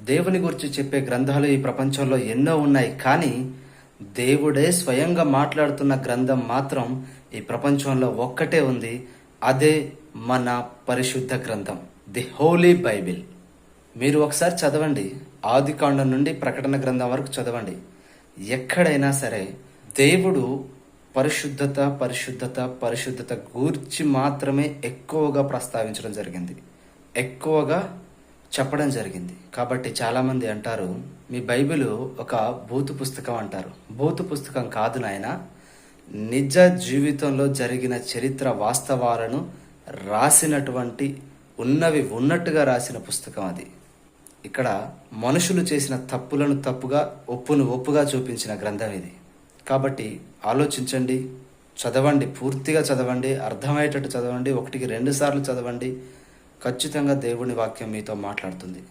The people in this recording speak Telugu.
దేవుని గురించి చెప్పే గ్రంథాలు ఈ ప్రపంచంలో ఎన్నో ఉన్నాయి, కానీ దేవుడే స్వయంగా మాట్లాడుతున్న గ్రంథం మాత్రం ఈ ప్రపంచంలో ఒక్కటే ఉంది. అదే మన పరిశుద్ధ గ్రంథం, ది హోలీ బైబిల్. మీరు ఒకసారి చదవండి, ఆదికాండం నుండి ప్రకటన గ్రంథం వరకు చదవండి. ఎక్కడైనా సరే దేవుడు పరిశుద్ధత పరిశుద్ధత పరిశుద్ధత గూర్చి మాత్రమే ఎక్కువగా ప్రస్తావించడం జరిగింది, ఎక్కువగా చెప్పడం జరిగింది. కాబట్టి చాలామంది అంటారు, మీ బైబిల్ ఒక భూతు పుస్తకం అంటారు. భూతు పుస్తకం కాదు నాయన, నిజ జీవితంలో జరిగిన చరిత్ర వాస్తవాలను రాసినటువంటి, ఉన్నవి ఉన్నట్టుగా రాసిన పుస్తకం అది. ఇక్కడ మనుషులు చేసిన తప్పులను తప్పుగా, ఒప్పును ఒప్పుగా చూపించిన గ్రంథం ఇది. కాబట్టి ఆలోచించండి, చదవండి, పూర్తిగా చదవండి, అర్థమయ్యేటట్టు చదవండి, 1-2 సార్లు చదవండి. ఖచ్చితంగా దేవుని వాక్యం మీతో మాట్లాడుతుంది.